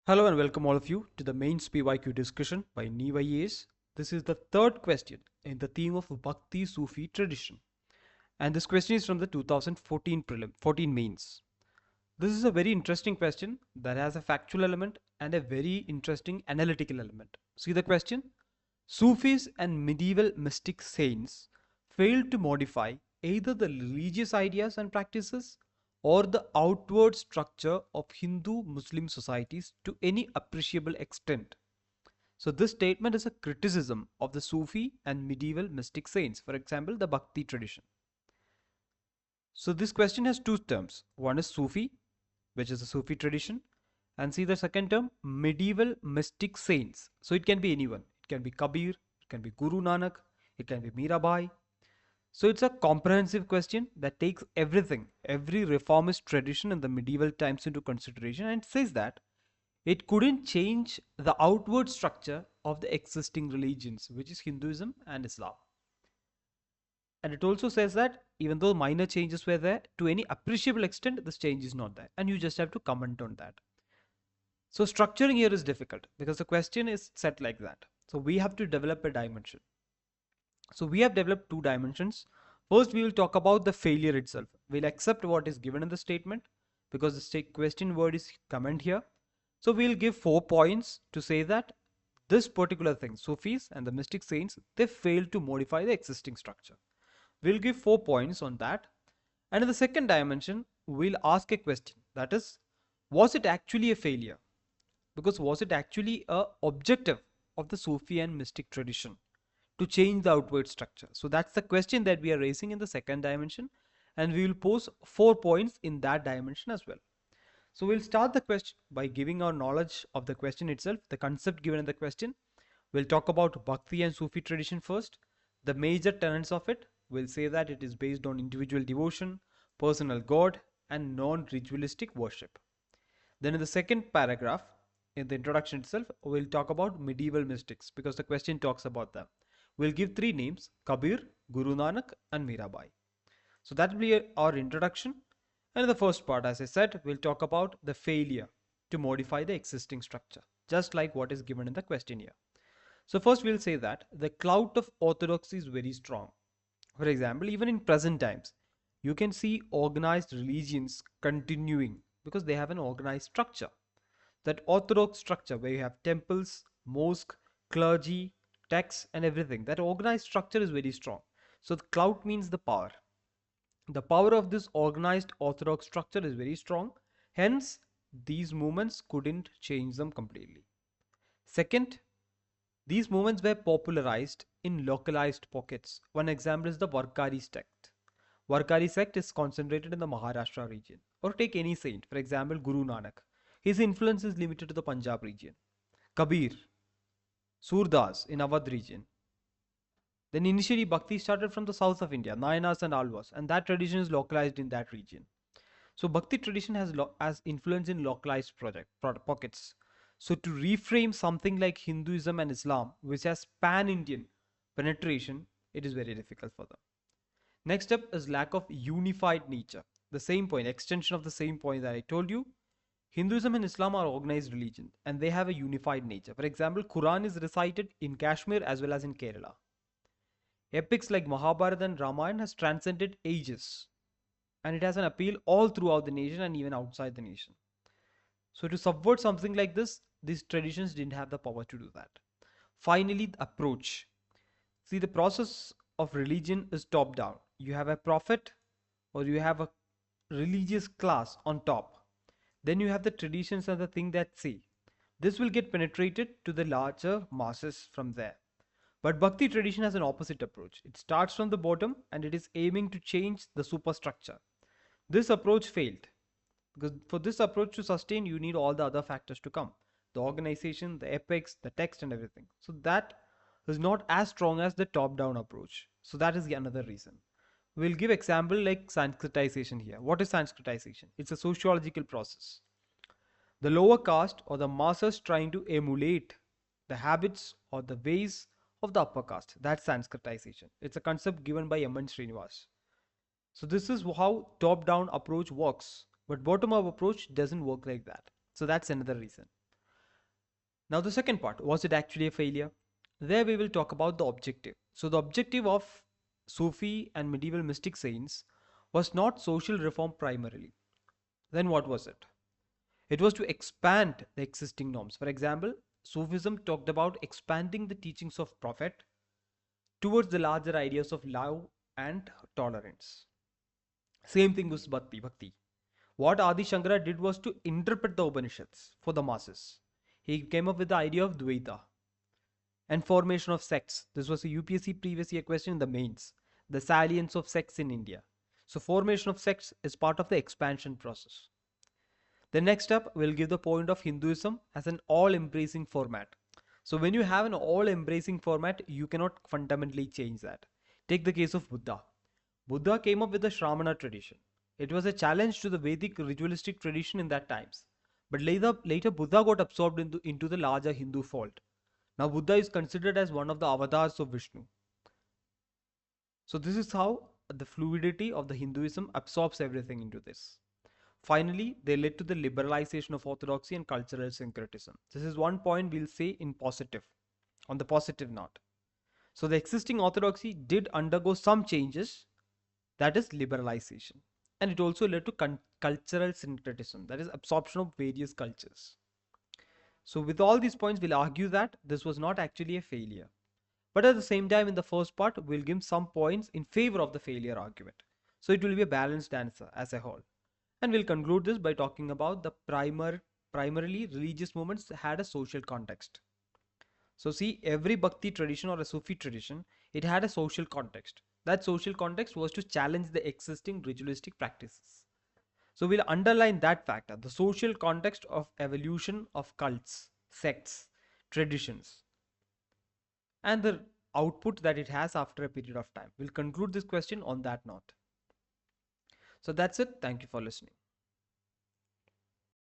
Hello and welcome all of you to the mains PYQ discussion by Neva Yes. This is the third question in the theme of Bhakti Sufi tradition. And this question is from the 2014 14 mains. This is a very interesting question that has a factual element and a very interesting analytical element. See the question? Sufis and medieval mystic saints failed to modify either the religious ideas and practices or the outward structure of Hindu Muslim societies to any appreciable extent. So, this statement is a criticism of the Sufi and medieval mystic saints, for example, the Bhakti tradition. So, this question has two terms. One is Sufi, which is the Sufi tradition, and see the second term, medieval mystic saints. So, it can be anyone. It can be Kabir, it can be Guru Nanak, it can be Mirabai. So it's a comprehensive question that takes everything, every reformist tradition in the medieval times into consideration and says that it couldn't change the outward structure of the existing religions, which is Hinduism and Islam. And it also says that even though minor changes were there, to any appreciable extent, this change is not there. And you just have to comment on that. So structuring here is difficult because the question is set like that. So we have to develop a dimension. So we have developed two dimensions. First, we will talk about the failure itself. We'll accept what is given in the statement because the question word is comment here. So we'll give 4 points to say that this particular thing, Sufis and the mystic saints, they failed to modify the existing structure. We'll give 4 points on that. And in the second dimension, we'll ask a question. That is, was it actually a failure? Because was it actually a objective of the Sufi and mystic tradition to change the outward structure? So that's the question that we are raising in the second dimension, and we will pose 4 points in that dimension as well. So we'll start the question by giving our knowledge of the question itself, the concept given in the question. We'll talk about Bhakti and Sufi tradition first, the major tenets of it. We'll say that it is based on individual devotion, personal God, and non-ritualistic worship. Then in the second paragraph, in the introduction itself, we'll talk about medieval mystics because the question talks about them. We'll give three names: Kabir, Guru Nanak, and Mirabai. So that will be our introduction. And in the first part, as I said, we'll talk about the failure to modify the existing structure, just like what is given in the question here. So first we'll say that the clout of orthodoxy is very strong. For example, even in present times, you can see organized religions continuing because they have an organized structure. That orthodox structure where you have temples, mosque, clergy, texts and everything, that organized structure is very strong. So the clout means the power. The power of this organized orthodox structure is very strong. Hence, these movements couldn't change them completely. Second, these movements were popularized in localized pockets. One example is the Warkari sect. Warkari sect is concentrated in the Maharashtra region. Or take any saint, for example, Guru Nanak. His influence is limited to the Punjab region. Kabir, Surdas in Awadh region. Then initially Bhakti started from the south of India, Nayanas and Alvas, and that tradition is localized in that region. So Bhakti tradition has influence in localized pockets. So to reframe something like Hinduism and Islam, which has pan-Indian penetration, it is very difficult for them. Next up is lack of unified nature. The same point, extension of the same point that I told you. Hinduism and Islam are organized religions and they have a unified nature. For example, Quran is recited in Kashmir as well as in Kerala. Epics like Mahabharata and Ramayana has transcended ages and it has an appeal all throughout the nation and even outside the nation. So to subvert something like this, these traditions didn't have the power to do that. Finally, the approach. See, the process of religion is top down. You have a prophet or you have a religious class on top. Then you have the traditions and the thing that say. This will get penetrated to the larger masses from there. But Bhakti tradition has an opposite approach. It starts from the bottom and it is aiming to change the superstructure. This approach failed because for this approach to sustain, you need all the other factors to come: the organization, the epics, the text, and everything. So that is not as strong as the top-down approach. So that is another reason. We'll give example like Sanskritization here. What is Sanskritization? It's a sociological process. The lower caste or the masses trying to emulate the habits or the ways of the upper caste. That's Sanskritization. It's a concept given by M.N. Srinivas. So this is how top-down approach works. But bottom-up approach doesn't work like that. So that's another reason. Now, the second part, was it actually a failure? There we will talk about the objective. So, the objective of Sufi and medieval mystic saints was not social reform primarily. Then what was it? It was to expand the existing norms. For example, Sufism talked about expanding the teachings of Prophet towards the larger ideas of love and tolerance. Same thing with Bhakti. What Adi Shankara did was to interpret the Upanishads for the masses. He came up with the idea of Dvaita and formation of sects. This was a UPSC previous year question in the mains. The salience of sects in India. So formation of sects is part of the expansion process. The next up will give the point of Hinduism as an all-embracing format. So when you have an all-embracing format, you cannot fundamentally change that. Take the case of Buddha. Buddha came up with the Shramana tradition. It was a challenge to the Vedic ritualistic tradition in that times. But later Buddha got absorbed into the larger Hindu fold. Now Buddha is considered as one of the avatars of Vishnu. So this is how the fluidity of the Hinduism absorbs everything into this. Finally, they led to the liberalization of orthodoxy and cultural syncretism. This is one point we'll say in positive, on the positive note. So the existing orthodoxy did undergo some changes, that is liberalization. And it also led to cultural syncretism, that is absorption of various cultures. So with all these points, we'll argue that this was not actually a failure. But at the same time, in the first part, we'll give some points in favor of the failure argument. So it will be a balanced answer as a whole. And we'll conclude this by talking about the primarily religious movements had a social context. So see, every Bhakti tradition or a Sufi tradition, it had a social context. That social context was to challenge the existing ritualistic practices. So we'll underline that factor, the social context of evolution of cults, sects, traditions, and the output that it has after a period of time. We'll conclude this question on that note. So that's it. Thank you for listening.